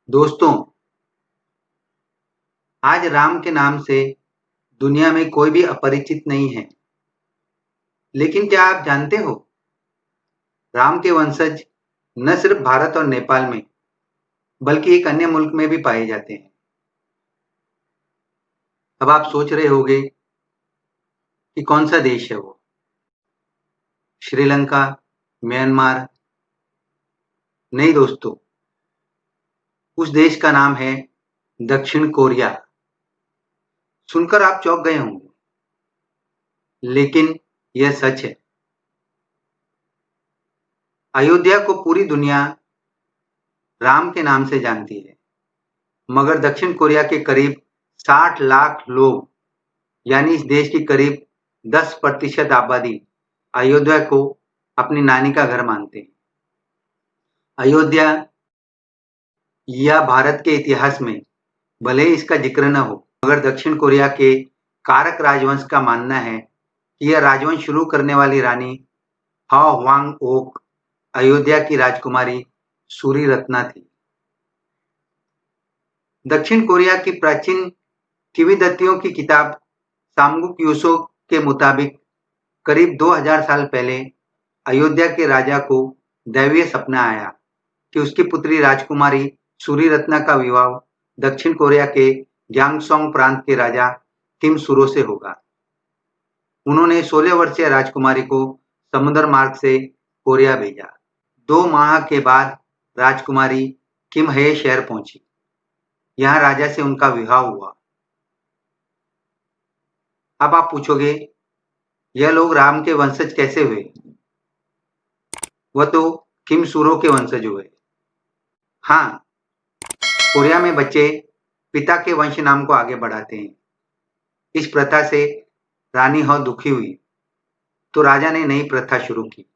दोस्तों, आज राम के नाम से दुनिया में कोई भी अपरिचित नहीं है। लेकिन क्या आप जानते हो, राम के वंशज न सिर्फ भारत और नेपाल में, बल्कि एक अन्य मुल्क में भी पाए जाते हैं। अब आप सोच रहे होंगे कि कौन सा देश है वो? श्रीलंका, म्यांमार? नहीं दोस्तों, उस देश का नाम है दक्षिण कोरिया। सुनकर आप चौंक गए होंगे, लेकिन यह सच है। अयोध्या को पूरी दुनिया राम के नाम से जानती है, मगर दक्षिण कोरिया के करीब 60 लाख लोग, यानी इस देश की करीब 10% आबादी अयोध्या को अपनी नानी का घर मानते हैं। अयोध्या या भारत के इतिहास में भले ही इसका जिक्र न हो, मगर दक्षिण कोरिया के कारक राजवंश का मानना है कि यह राजवंश शुरू करने वाली रानी हाओ ह्वांग ओक अयोध्या की राजकुमारी सूरी रत्ना थी। दक्षिण कोरिया की प्राचीन किंवदंतियों की किताब सामगुक युसो के मुताबिक करीब 2000 साल पहले अयोध्या के राजा को दैवीय सपना आया कि उसकी पुत्री राजकुमारी सूरी रत्ना का विवाह दक्षिण कोरिया के ग्यांगसोंग प्रांत के राजा किम सुरो से होगा। उन्होंने 16 वर्षीय राजकुमारी को समुद्र मार्ग से कोरिया भेजा। 2 माह के बाद राजकुमारी किम हे शहर पहुंची। यहाँ राजा से उनका विवाह हुआ। अब आप पूछोगे, यह लोग राम के वंशज कैसे हुए? वह तो किम सुरो के वंशज हुए। हाँ, कोरिया में बच्चे पिता के वंश नाम को आगे बढ़ाते हैं। इस प्रथा से रानी हाओ दुखी हुई, तो राजा ने नई प्रथा शुरू की।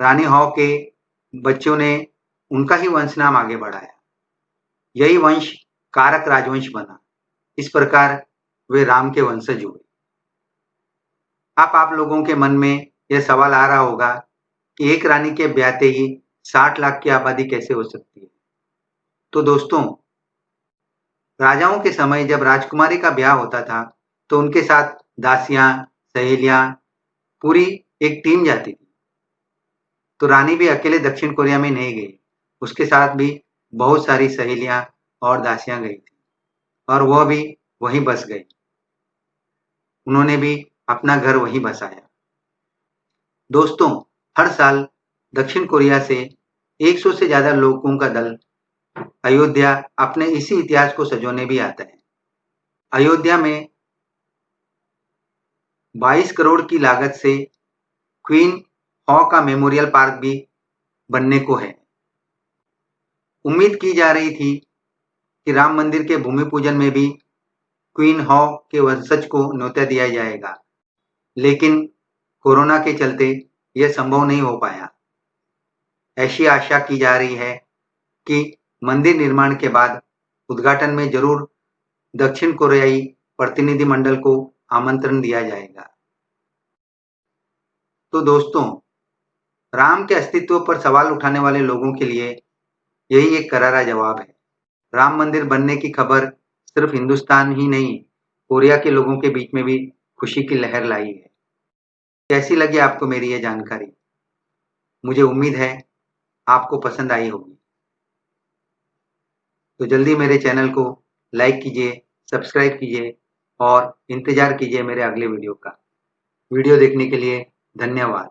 रानी हाओ के बच्चों ने उनका ही वंश नाम आगे बढ़ाया। यही वंश कारक राजवंश बना। इस प्रकार वे राम के वंशज हुए। आप लोगों के मन में यह सवाल आ रहा होगा कि एक रानी के ब्याहते ही 60 लाख की आबादी कैसे हो सकती है? तो दोस्तों, राजाओं के समय जब राजकुमारी का ब्याह होता था, तो उनके साथ दासियां, सहेलियां, पूरी एक टीम जाती थी। तो रानी भी अकेले दक्षिण कोरिया में नहीं गई, उसके साथ भी बहुत सारी सहेलियां और दासियां गई थी, और वह भी वहीं बस गई। उन्होंने भी अपना घर वहीं बसाया। दोस्तों, हर साल दक्षिण कोरिया से 100 से ज्यादा लोगों का दल अयोध्या अपने इसी इतिहास को सजोने भी आता है। अयोध्या में 22 करोड़ की लागत से क्वीन हॉ का मेमोरियल पार्क भी बनने को है। उम्मीद की जा रही थी कि राम मंदिर के भूमि पूजन में भी क्वीन हॉ के वंशज को न्योता दिया जाएगा, लेकिन कोरोना के चलते यह संभव नहीं हो पाया। ऐसी आशा की जा रही है कि मंदिर निर्माण के बाद उद्घाटन में जरूर दक्षिण कोरियाई प्रतिनिधिमंडल को आमंत्रण दिया जाएगा। तो दोस्तों, राम के अस्तित्व पर सवाल उठाने वाले लोगों के लिए यही एक करारा जवाब है। राम मंदिर बनने की खबर सिर्फ हिंदुस्तान ही नहीं, कोरिया के लोगों के बीच में भी खुशी की लहर लाई है। कैसी लगी आपको मेरी यह जानकारी? मुझे उम्मीद है आपको पसंद आई होगी। तो जल्दी मेरे चैनल को लाइक कीजिए, सब्सक्राइब कीजिए और इंतजार कीजिए मेरे अगले वीडियो का। वीडियो देखने के लिए धन्यवाद।